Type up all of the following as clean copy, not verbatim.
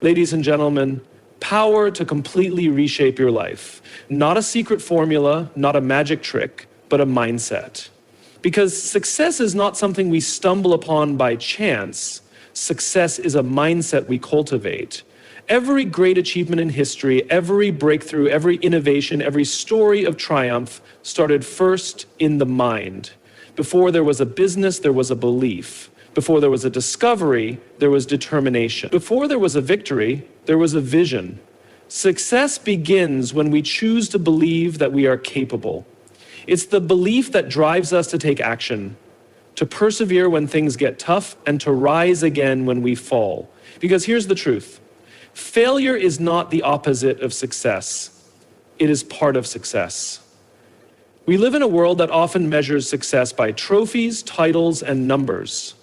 Ladies and gentlemen, power to completely reshape your life. Not a secret formula, not a magic trick, but a mindset. Because success is not something we stumble upon by chance. Success is a mindset we cultivate. Every great achievement in history, every breakthrough, every innovation, every story of triumph started first in the mind. Before there was a business, there was a belief. Before there was a discovery, there was determination. Before there was a victory, there was a vision. Success begins when we choose to believe that we are capable. It's the belief that drives us to take action, to persevere when things get tough, and to rise again when we fall. Because here's the truth. Failure is not the opposite of success. It is part of success. We live in a world that often measures success by trophies, titles, and numbers.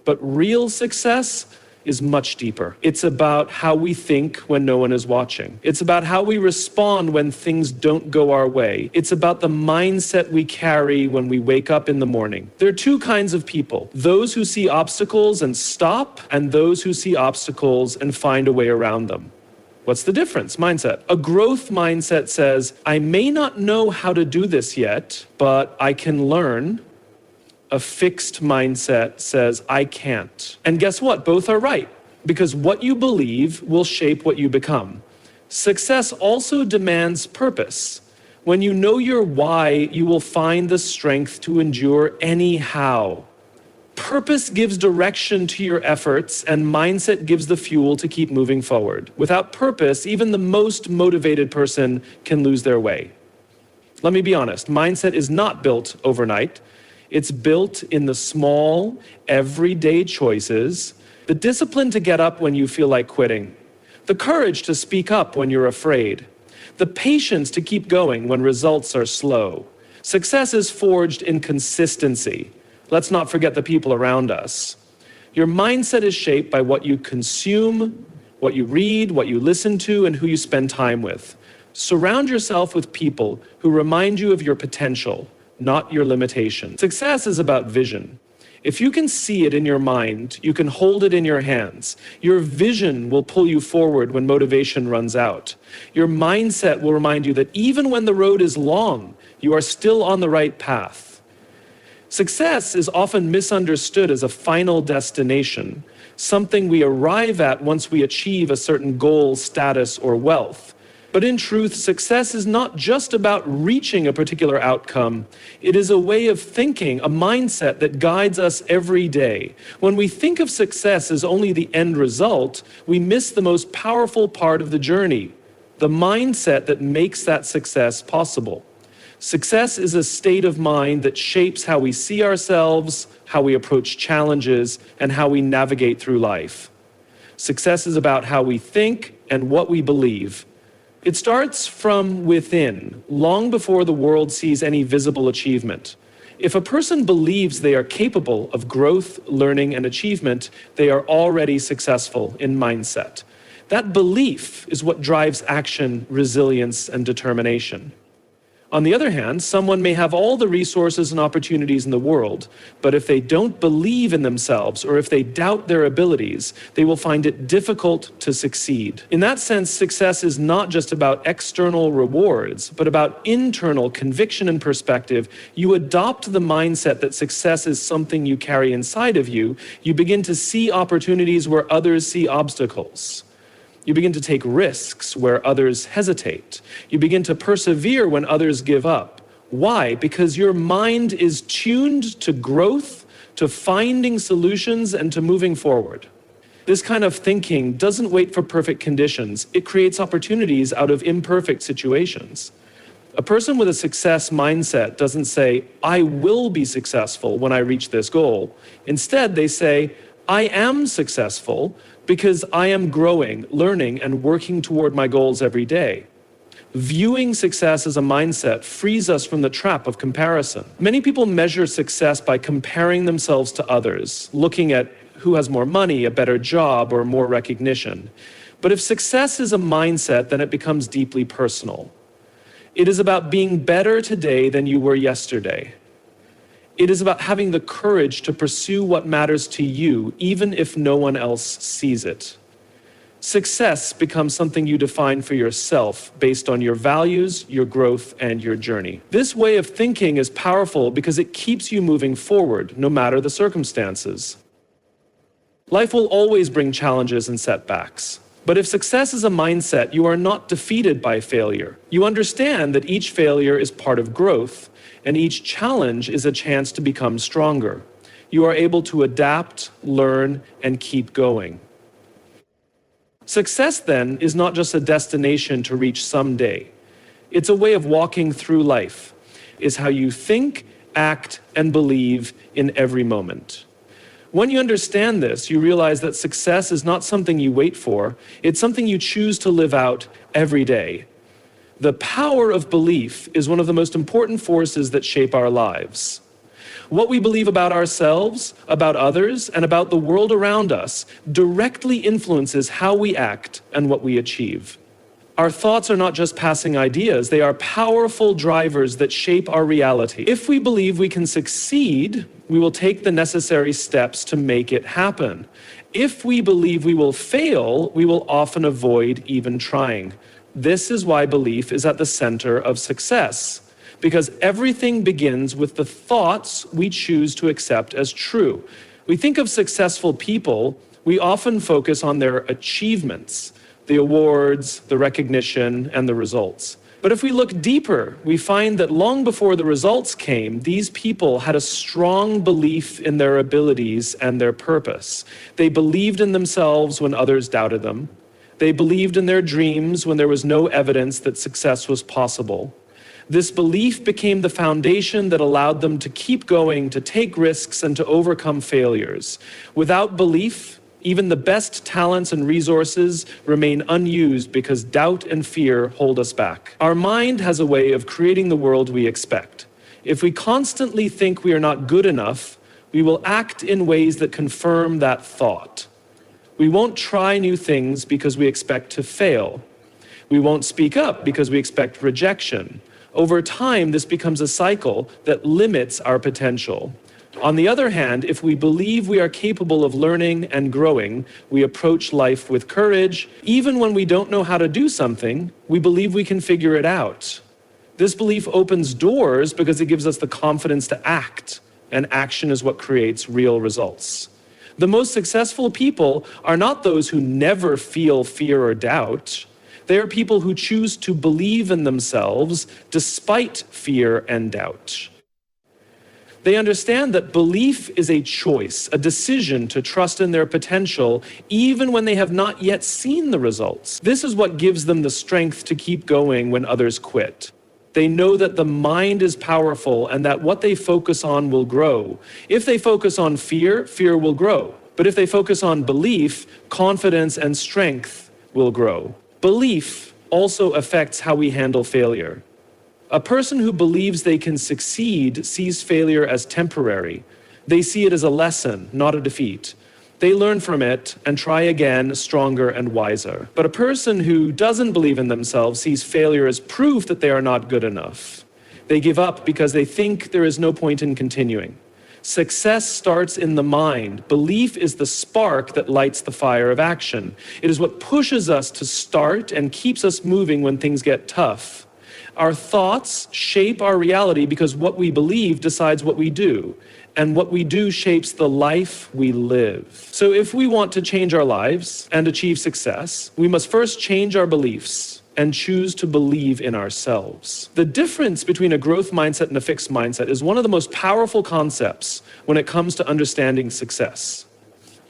But real success is much deeper. It's about how we think when no one is watching. It's about how we respond when things don't go our way. It's about the mindset we carry when we wake up in the morning. There are two kinds of people: those who see obstacles and stop, and those who see obstacles and find a way around them. What's the difference? Mindset. A growth mindset says, I may not know how to do this yet, but I can learn. A fixed mindset says, I can't. And guess what? Both are right, because what you believe will shape what you become. Success also demands purpose. When you know your why, you will find the strength to endure anyhow. Purpose gives direction to your efforts, and mindset gives the fuel to keep moving forward. Without purpose, even the most motivated person can lose their way. Let me be honest, mindset is not built overnight. It's built in the small, everyday choices, the discipline to get up when you feel like quitting, the courage to speak up when you're afraid, the patience to keep going when results are slow. Success is forged in consistency. Let's not forget the people around us. Your mindset is shaped by what you consume, what you read, what you listen to, and who you spend time with. Surround yourself with people who remind you of your potential, not your limitation. Success is about vision. If you can see it in your mind, you can hold it in your hands. Your vision will pull you forward when motivation runs out. Your mindset will remind you that even when the road is long, you are still on the right path. Success is often misunderstood as a final destination, something we arrive at once we achieve a certain goal, status, or wealth. But in truth, success is not just about reaching a particular outcome. It is a way of thinking, a mindset that guides us every day. When we think of success as only the end result, we miss the most powerful part of the journey, the mindset that makes that success possible. Success is a state of mind that shapes how we see ourselves, how we approach challenges, and how we navigate through life. Success is about how we think and what we believe. It starts from within, long before the world sees any visible achievement. If a person believes they are capable of growth, learning, and achievement, they are already successful in mindset. That belief is what drives action, resilience, and determination. On the other hand, someone may have all the resources and opportunities in the world, but if they don't believe in themselves or if they doubt their abilities, they will find it difficult to succeed. In that sense, success is not just about external rewards, but about internal conviction and perspective. You adopt the mindset that success is something you carry inside of you. You begin to see opportunities where others see obstacles. You begin to take risks where others hesitate. You begin to persevere when others give up. Why? Because your mind is tuned to growth, to finding solutions, and to moving forward. This kind of thinking doesn't wait for perfect conditions. It creates opportunities out of imperfect situations. A person with a success mindset doesn't say, I will be successful when I reach this goal. Instead, they say, I am successful because I am growing, learning, and working toward my goals every day. Viewing success as a mindset frees us from the trap of comparison. Many people measure success by comparing themselves to others, looking at who has more money, a better job, or more recognition. But if success is a mindset, then it becomes deeply personal. It is about being better today than you were yesterday. It is about having the courage to pursue what matters to you, even if no one else sees it. Success becomes something you define for yourself based on your values, your growth, and your journey. This way of thinking is powerful because it keeps you moving forward, no matter the circumstances. Life will always bring challenges and setbacks. But if success is a mindset, you are not defeated by failure. You understand that each failure is part of growth, and each challenge is a chance to become stronger. You are able to adapt, learn, and keep going. Success, then, is not just a destination to reach someday. It's a way of walking through life. It's how you think, act, and believe in every moment. When you understand this, you realize that success is not something you wait for, it's something you choose to live out every day. The power of belief is one of the most important forces that shape our lives. What we believe about ourselves, about others, and about the world around us directly influences how we act and what we achieve. Our thoughts are not just passing ideas, they are powerful drivers that shape our reality. If we believe we can succeed, we will take the necessary steps to make it happen. If we believe we will fail, we will often avoid even trying. This is why belief is at the center of success, because everything begins with the thoughts we choose to accept as true. We think of successful people, we often focus on their achievements, the awards, the recognition, and the results. But if we look deeper, we find that long before the results came, these people had a strong belief in their abilities and their purpose. They believed in themselves when others doubted them. They believed in their dreams when there was no evidence that success was possible. This belief became the foundation that allowed them to keep going, to take risks, and to overcome failures. Without belief, even the best talents and resources remain unused because doubt and fear hold us back. Our mind has a way of creating the world we expect. If we constantly think we are not good enough, we will act in ways that confirm that thought. We won't try new things because we expect to fail. We won't speak up because we expect rejection. Over time, this becomes a cycle that limits our potential. On the other hand, if we believe we are capable of learning and growing, we approach life with courage. Even when we don't know how to do something, we believe we can figure it out. This belief opens doors because it gives us the confidence to act, and action is what creates real results. The most successful people are not those who never feel fear or doubt. They are people who choose to believe in themselves despite fear and doubt. They understand that belief is a choice, a decision to trust in their potential, even when they have not yet seen the results. This is what gives them the strength to keep going when others quit. They know that the mind is powerful and that what they focus on will grow. If they focus on fear, fear will grow. But if they focus on belief, confidence and strength will grow. Belief also affects how we handle failure. A person who believes they can succeed sees failure as temporary. They see it as a lesson, not a defeat. They learn from it and try again, stronger and wiser. But a person who doesn't believe in themselves sees failure as proof that they are not good enough. They give up because they think there is no point in continuing. Success starts in the mind. Belief is the spark that lights the fire of action. It is what pushes us to start and keeps us moving when things get tough. Our thoughts shape our reality because what we believe decides what we do, and what we do shapes the life we live. So if we want to change our lives and achieve success, we must first change our beliefs and choose to believe in ourselves. The difference between a growth mindset and a fixed mindset is one of the most powerful concepts when it comes to understanding success.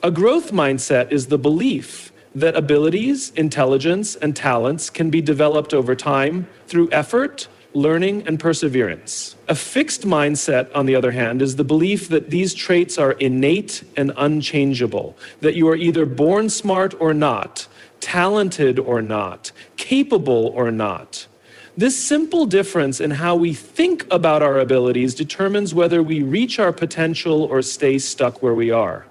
A growth mindset is the belief that abilities, intelligence, and talents can be developed over time through effort, learning, and perseverance. A fixed mindset, on the other hand, is the belief that these traits are innate and unchangeable, that you are either born smart or not, talented or not, capable or not. This simple difference in how we think about our abilities determines whether we reach our potential or stay stuck where we are.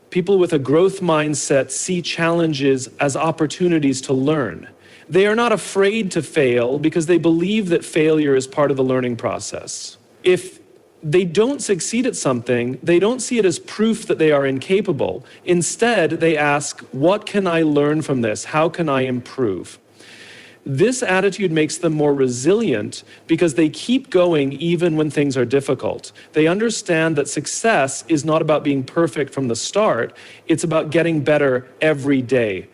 People with a growth mindset see challenges as opportunities to learn. They are not afraid to fail because they believe that failure is part of the learning process. If they don't succeed at something, they don't see it as proof that they are incapable. Instead, they ask, what can I learn from this? How can I improve? This attitude makes them more resilient because they keep going even when things are difficult. They understand that success is not about being perfect from the start, it's about getting better every day.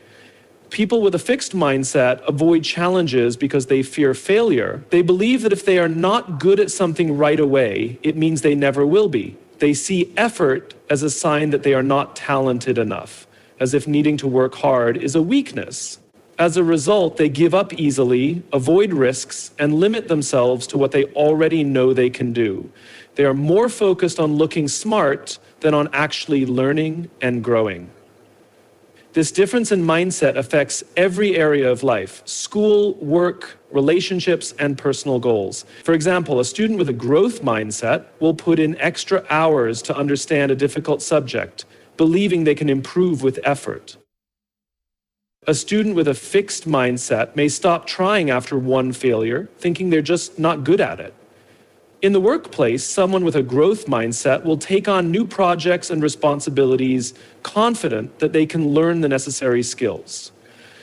People with a fixed mindset avoid challenges because they fear failure. They believe that if they are not good at something right away, it means they never will be. They see effort as a sign that they are not talented enough, as if needing to work hard is a weakness. As a result, they give up easily, avoid risks, and limit themselves to what they already know they can do. They are more focused on looking smart than on actually learning and growing. This difference in mindset affects every area of life: school, work, relationships, and personal goals. For example, a student with a growth mindset will put in extra hours to understand a difficult subject, believing they can improve with effort. A student with a fixed mindset may stop trying after one failure, thinking they're just not good at it. In the workplace, someone with a growth mindset will take on new projects and responsibilities, confident that they can learn the necessary skills.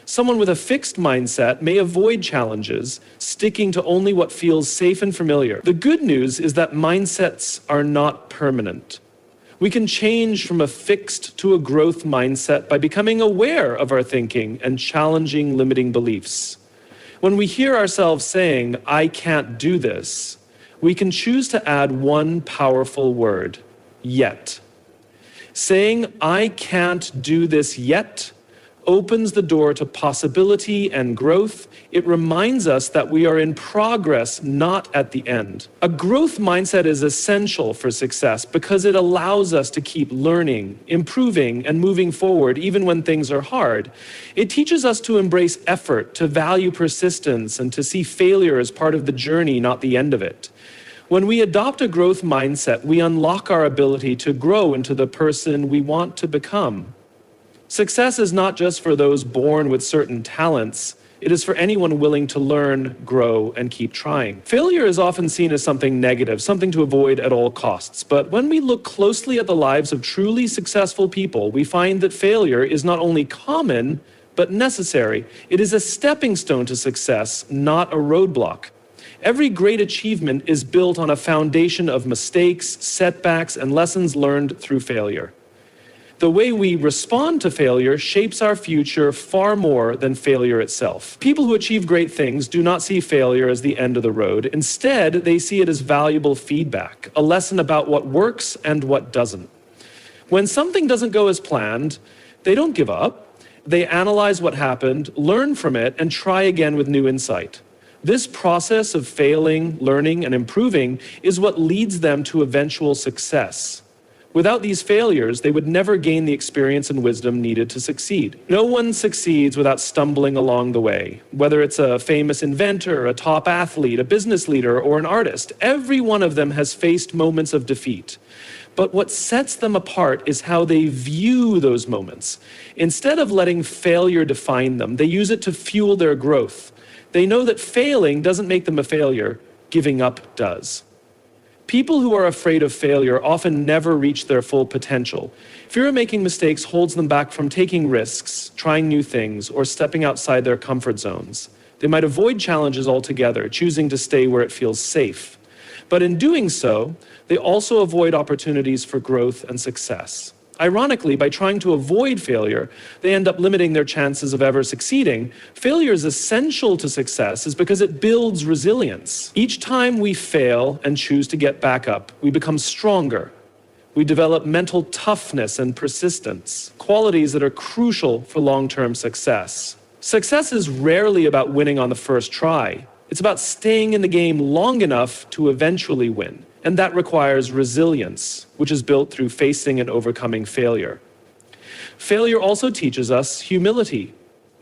Someone with a fixed mindset may avoid challenges, sticking to only what feels safe and familiar. The good news is that mindsets are not permanent. We can change from a fixed to a growth mindset by becoming aware of our thinking and challenging limiting beliefs. When we hear ourselves saying, "I can't do this," we can choose to add one powerful word: yet. Saying, "I can't do this yet," opens the door to possibility and growth. It reminds us that we are in progress, not at the end. A growth mindset is essential for success because it allows us to keep learning, improving, and moving forward even when things are hard. It teaches us to embrace effort, to value persistence, and to see failure as part of the journey, not the end of it. When we adopt a growth mindset, we unlock our ability to grow into the person we want to become. Success is not just for those born with certain talents. It is for anyone willing to learn, grow, and keep trying. Failure is often seen as something negative, something to avoid at all costs. But when we look closely at the lives of truly successful people, we find that failure is not only common, but necessary. It is a stepping stone to success, not a roadblock. Every great achievement is built on a foundation of mistakes, setbacks, and lessons learned through failure. The way we respond to failure shapes our future far more than failure itself. People who achieve great things do not see failure as the end of the road. Instead, they see it as valuable feedback, a lesson about what works and what doesn't. When something doesn't go as planned, they don't give up. They analyze what happened, learn from it, and try again with new insight. This process of failing, learning, and improving is what leads them to eventual success. Without these failures, they would never gain the experience and wisdom needed to succeed. No one succeeds without stumbling along the way. Whether it's a famous inventor, a top athlete, a business leader, or an artist, every one of them has faced moments of defeat. But what sets them apart is how they view those moments. Instead of letting failure define them, they use it to fuel their growth. They know that failing doesn't make them a failure, giving up does. People who are afraid of failure often never reach their full potential. Fear of making mistakes holds them back from taking risks, trying new things, or stepping outside their comfort zones. They might avoid challenges altogether, choosing to stay where it feels safe. But in doing so, they also avoid opportunities for growth and success. Ironically, by trying to avoid failure, they end up limiting their chances of ever succeeding. Failure is essential to success is because it builds resilience. Each time we fail and choose to get back up, we become stronger. We develop mental toughness and persistence, qualities that are crucial for long-term success. Success is rarely about winning on the first try. It's about staying in the game long enough to eventually win. And that requires resilience, which is built through facing and overcoming failure. Failure also teaches us humility.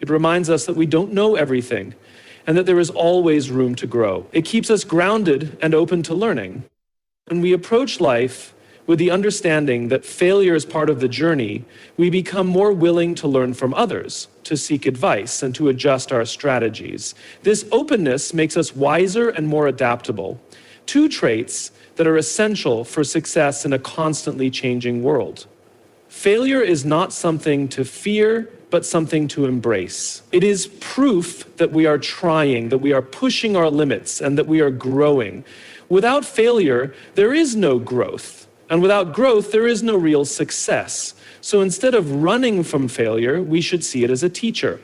It reminds us that we don't know everything and that there is always room to grow. It keeps us grounded and open to learning. When we approach life with the understanding that failure is part of the journey, we become more willing to learn from others, to seek advice, and to adjust our strategies. This openness makes us wiser and more adaptable. two traits that are essential for success in a constantly changing world. Failure is not something to fear, but something to embrace. It is proof that we are trying, that we are pushing our limits, and that we are growing. Without failure, there is no growth. And without growth, there is no real success. So instead of running from failure, we should see it as a teacher,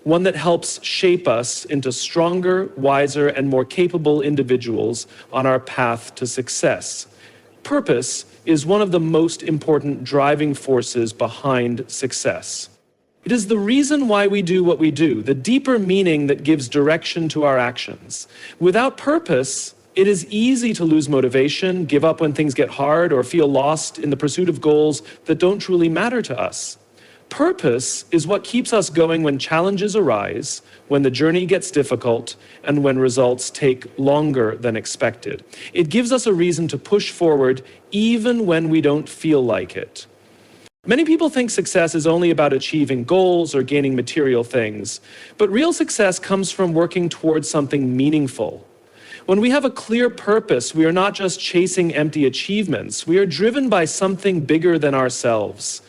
one that helps shape us into stronger, wiser, and more capable individuals on our path to success. Purpose is one of the most important driving forces behind success. It is the reason why we do what we do, the deeper meaning that gives direction to our actions. Without purpose, it is easy to lose motivation, give up when things get hard, or feel lost in the pursuit of goals that don't truly matter to us. Purpose is what keeps us going when challenges arise, when the journey gets difficult, and when results take longer than expected. It gives us a reason to push forward even when we don't feel like it. Many people think success is only about achieving goals or gaining material things, but real success comes from working towards something meaningful. When we have a clear purpose, we are not just chasing empty achievements. We are driven by something bigger than ourselves.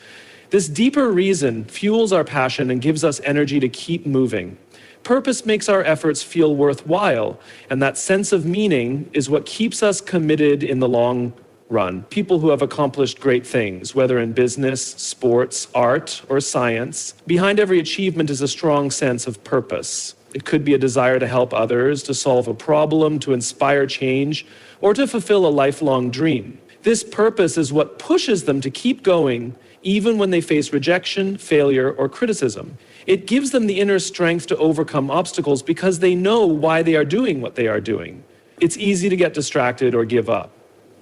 This deeper reason fuels our passion and gives us energy to keep moving. Purpose makes our efforts feel worthwhile, and that sense of meaning is what keeps us committed in the long run. People who have accomplished great things, whether in business, sports, art, or science, behind every achievement is a strong sense of purpose. It could be a desire to help others, to solve a problem, to inspire change, or to fulfill a lifelong dream. This purpose is what pushes them to keep going, even when they face rejection, failure, or criticism. It gives them the inner strength to overcome obstacles because they know why they are doing what they are doing. It's easy to get distracted or give up.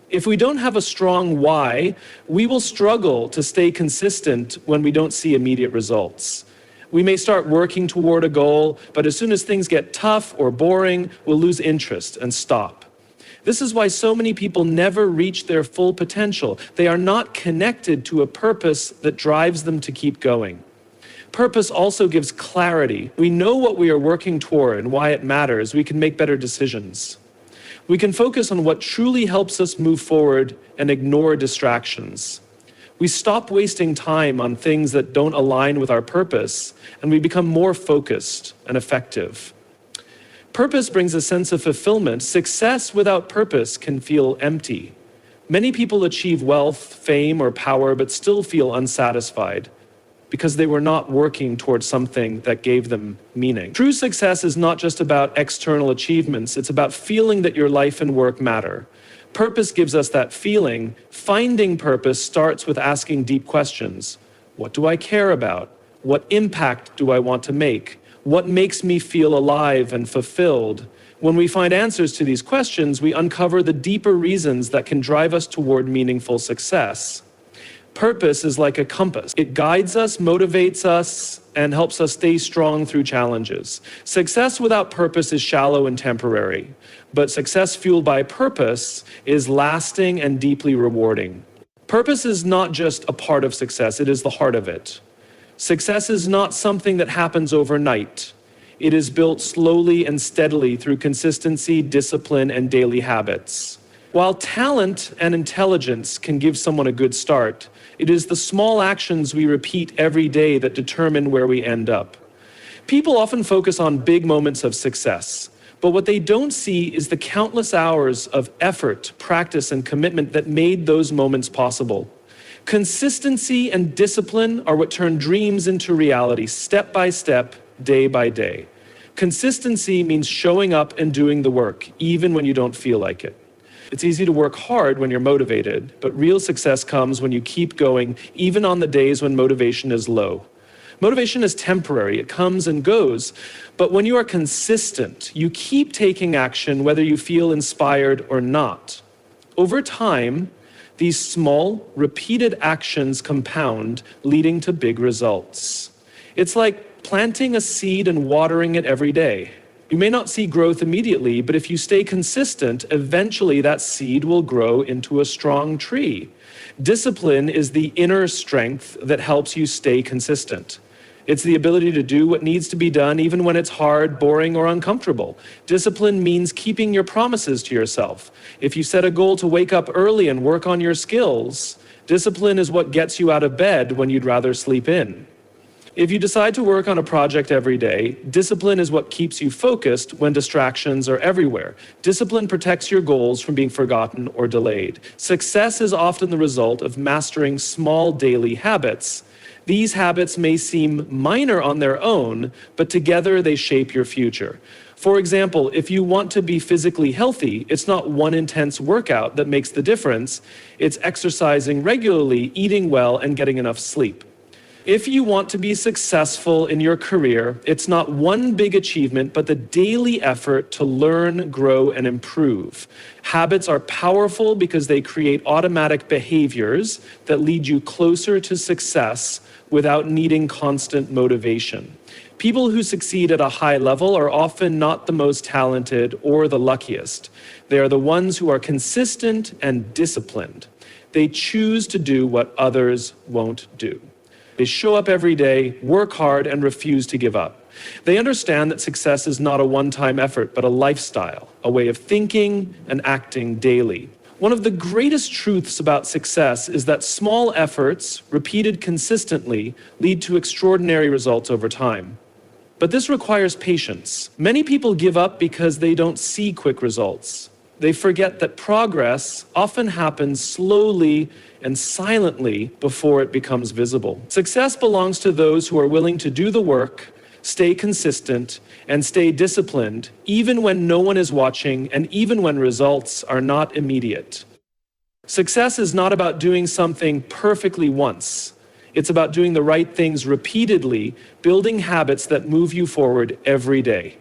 If we don't have a strong why, we will struggle to stay consistent when we don't see immediate results. We may start working toward a goal, but as soon as things get tough or boring, we'll lose interest and stop. This is why so many people never reach their full potential. They are not connected to a purpose that drives them to keep going. Purpose also gives clarity. We know what we are working toward and why it matters. We can make better decisions. We can focus on what truly helps us move forward and ignore distractions. We stop wasting time on things that don't align with our purpose, and we become more focused and effective. Purpose brings a sense of fulfillment. Success without purpose can feel empty. Many people achieve wealth, fame, or power, but still feel unsatisfied because they were not working towards something that gave them meaning. True success is not just about external achievements. It's about feeling that your life and work matter. Purpose gives us that feeling. Finding purpose starts with asking deep questions. What do I care about? What impact do I want to make? What makes me feel alive and fulfilled? When we find answers to these questions, we uncover the deeper reasons that can drive us toward meaningful success. Purpose is like a compass. It guides us, motivates us, and helps us stay strong through challenges. Success without purpose is shallow and temporary, but success fueled by purpose is lasting and deeply rewarding. Purpose is not just a part of success, it is the heart of it. Success is not something that happens overnight. It is built slowly and steadily through consistency, discipline, and daily habits. While talent and intelligence can give someone a good start, it is the small actions we repeat every day that determine where we end up. People often focus on big moments of success, but what they don't see is the countless hours of effort, practice, and commitment that made those moments possible. Consistency and discipline are what turn dreams into reality, step by step, day by day. Consistency means showing up and doing the work, even when you don't feel like it. It's easy to work hard when you're motivated, but real success comes when you keep going, even on the days when motivation is low. Motivation is temporary, it comes and goes, but when you are consistent, you keep taking action whether you feel inspired or not. Over time, these small, repeated actions compound, leading to big results. It's like planting a seed and watering it every day. You may not see growth immediately, but if you stay consistent, eventually that seed will grow into a strong tree. Discipline is the inner strength that helps you stay consistent. It's the ability to do what needs to be done even when it's hard, boring, or uncomfortable. Discipline means keeping your promises to yourself. If you set a goal to wake up early and work on your skills, discipline is what gets you out of bed when you'd rather sleep in. If you decide to work on a project every day, discipline is what keeps you focused when distractions are everywhere. Discipline protects your goals from being forgotten or delayed. Success is often the result of mastering small daily habits. These habits may seem minor on their own, but together they shape your future. For example, if you want to be physically healthy, it's not one intense workout that makes the difference. It's exercising regularly, eating well, and getting enough sleep. If you want to be successful in your career, it's not one big achievement, but the daily effort to learn, grow, and improve. Habits are powerful because they create automatic behaviors that lead you closer to success without needing constant motivation. People who succeed at a high level are often not the most talented or the luckiest. They are the ones who are consistent and disciplined. They choose to do what others won't do. They show up every day, work hard, and refuse to give up. They understand that success is not a one-time effort, but a lifestyle, a way of thinking and acting daily. One of the greatest truths about success is that small efforts, repeated consistently, lead to extraordinary results over time. But this requires patience. Many people give up because they don't see quick results. They forget that progress often happens slowly and silently before it becomes visible. Success belongs to those who are willing to do the work, stay consistent, and stay disciplined, even when no one is watching and even when results are not immediate. Success is not about doing something perfectly once. It's about doing the right things repeatedly, building habits that move you forward every day.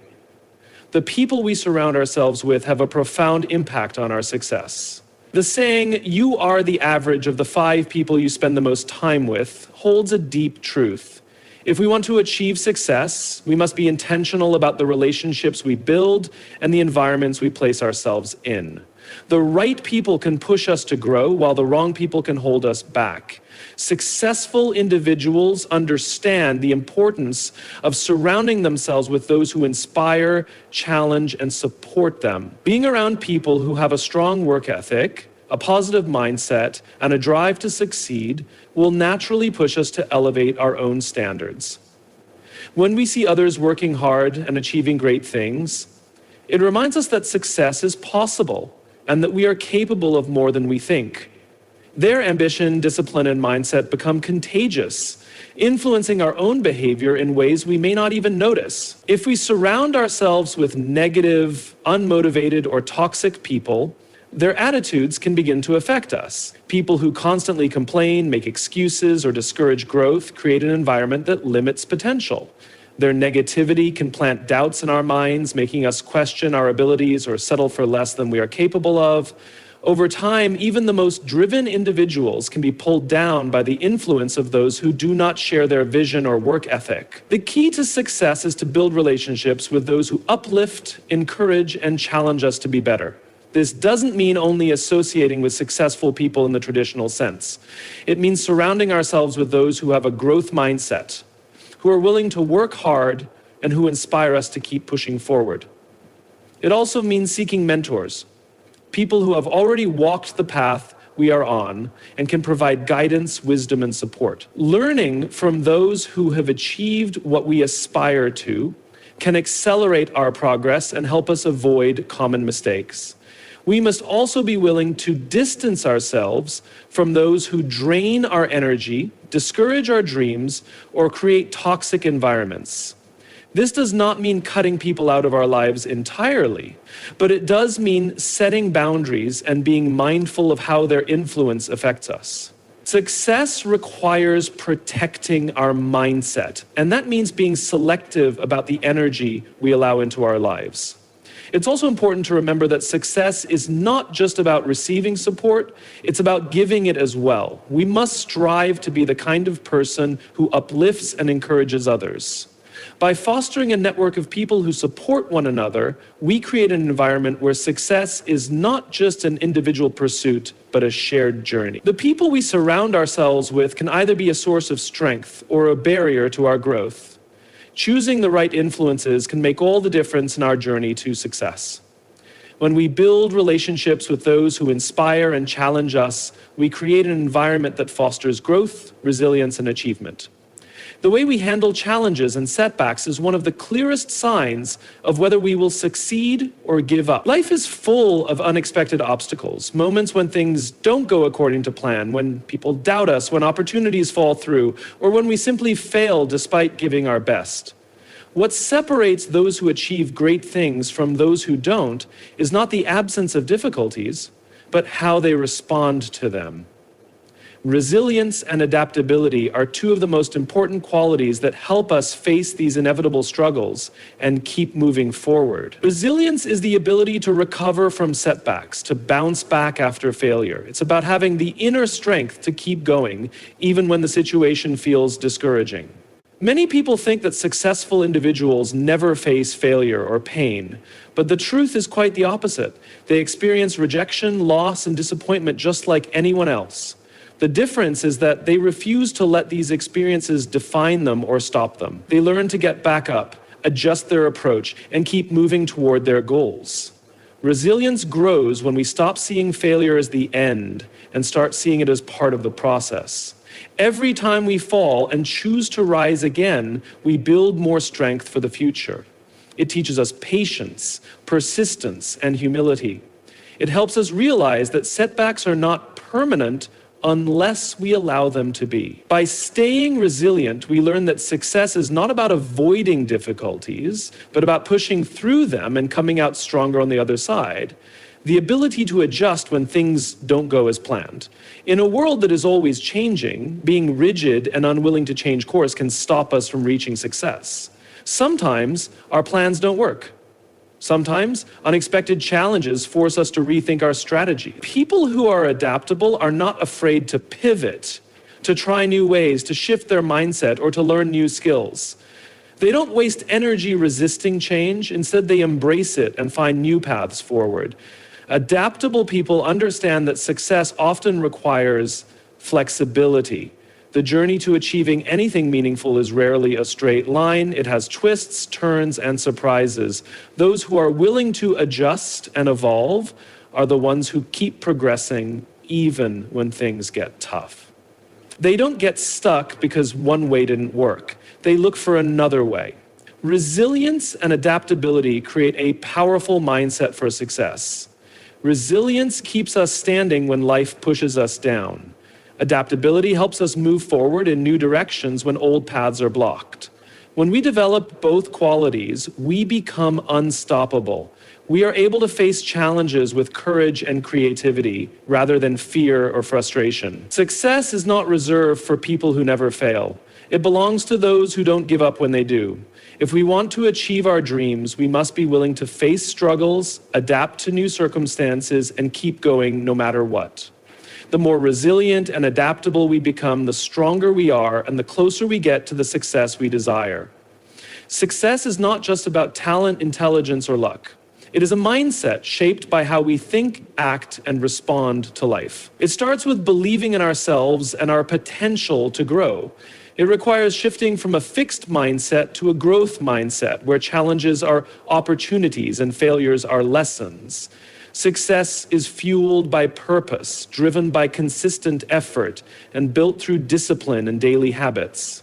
The people we surround ourselves with have a profound impact on our success. The saying, "You are the average of the 5 people you spend the most time with," holds a deep truth. If we want to achieve success, we must be intentional about the relationships we build and the environments we place ourselves in. The right people can push us to grow, while the wrong people can hold us back. Successful individuals understand the importance of surrounding themselves with those who inspire, challenge, and support them. Being around people who have a strong work ethic, a positive mindset, and a drive to succeed will naturally push us to elevate our own standards. When we see others working hard and achieving great things, it reminds us that success is possible and that we are capable of more than we think. Their ambition, discipline, and mindset become contagious, influencing our own behavior in ways we may not even notice. If we surround ourselves with negative, unmotivated, or toxic people, their attitudes can begin to affect us. People who constantly complain, make excuses, or discourage growth create an environment that limits potential. Their negativity can plant doubts in our minds, making us question our abilities or settle for less than we are capable of. Over time, even the most driven individuals can be pulled down by the influence of those who do not share their vision or work ethic. The key to success is to build relationships with those who uplift, encourage, and challenge us to be better. This doesn't mean only associating with successful people in the traditional sense. It means surrounding ourselves with those who have a growth mindset, who are willing to work hard, and who inspire us to keep pushing forward. It also means seeking mentors, people who have already walked the path we are on and can provide guidance, wisdom, and support. Learning from those who have achieved what we aspire to can accelerate our progress and help us avoid common mistakes. We must also be willing to distance ourselves from those who drain our energy, discourage our dreams, or create toxic environments. This does not mean cutting people out of our lives entirely, but it does mean setting boundaries and being mindful of how their influence affects us. Success requires protecting our mindset, and that means being selective about the energy we allow into our lives. It's also important to remember that success is not just about receiving support, it's about giving it as well. We must strive to be the kind of person who uplifts and encourages others. By fostering a network of people who support one another, we create an environment where success is not just an individual pursuit, but a shared journey. The people we surround ourselves with can either be a source of strength or a barrier to our growth. Choosing the right influences can make all the difference in our journey to success. When we build relationships with those who inspire and challenge us, we create an environment that fosters growth, resilience, and achievement. The way we handle challenges and setbacks is one of the clearest signs of whether we will succeed or give up. Life is full of unexpected obstacles, moments when things don't go according to plan, when people doubt us, when opportunities fall through, or when we simply fail despite giving our best. What separates those who achieve great things from those who don't is not the absence of difficulties, but how they respond to them. Resilience and adaptability are two of the most important qualities that help us face these inevitable struggles and keep moving forward. Resilience is the ability to recover from setbacks, to bounce back after failure. It's about having the inner strength to keep going, even when the situation feels discouraging. Many people think that successful individuals never face failure or pain, but the truth is quite the opposite. They experience rejection, loss, and disappointment just like anyone else. The difference is that they refuse to let these experiences define them or stop them. They learn to get back up, adjust their approach, and keep moving toward their goals. Resilience grows when we stop seeing failure as the end and start seeing it as part of the process. Every time we fall and choose to rise again, we build more strength for the future. It teaches us patience, persistence, and humility. It helps us realize that setbacks are not permanent unless we allow them to be. By staying resilient, we learn that success is not about avoiding difficulties, but about pushing through them and coming out stronger on the other side. The ability to adjust when things don't go as planned. In a world that is always changing, being rigid and unwilling to change course can stop us from reaching success. Sometimes our plans don't work. Sometimes unexpected challenges force us to rethink our strategy. People who are adaptable are not afraid to pivot, to try new ways, to shift their mindset, or to learn new skills. They don't waste energy resisting change. Instead, they embrace it and find new paths forward. Adaptable people understand that success often requires flexibility. The journey to achieving anything meaningful is rarely a straight line. It has twists, turns, and surprises. Those who are willing to adjust and evolve are the ones who keep progressing even when things get tough. They don't get stuck because one way didn't work. They look for another way. Resilience and adaptability create a powerful mindset for success. Resilience keeps us standing when life pushes us down. Adaptability helps us move forward in new directions when old paths are blocked. When we develop both qualities, we become unstoppable. We are able to face challenges with courage and creativity rather than fear or frustration. Success is not reserved for people who never fail. It belongs to those who don't give up when they do. If we want to achieve our dreams, we must be willing to face struggles, adapt to new circumstances, and keep going no matter what. The more resilient and adaptable we become, the stronger we are, and the closer we get to the success we desire. Success is not just about talent, intelligence, or luck. It is a mindset shaped by how we think, act, and respond to life. It starts with believing in ourselves and our potential to grow. It requires shifting from a fixed mindset to a growth mindset, where challenges are opportunities and failures are lessons. Success is fueled by purpose, driven by consistent effort, and built through discipline and daily habits.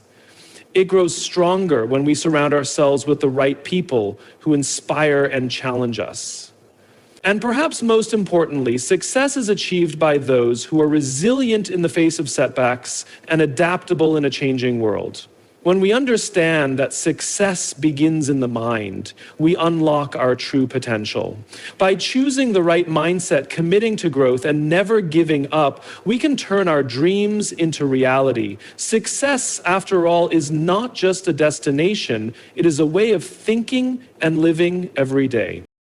It grows stronger when we surround ourselves with the right people who inspire and challenge us. And perhaps most importantly, success is achieved by those who are resilient in the face of setbacks and adaptable in a changing world. When we understand that success begins in the mind, we unlock our true potential. By choosing the right mindset, committing to growth, and never giving up, we can turn our dreams into reality. Success, after all, is not just a destination, it is a way of thinking and living every day.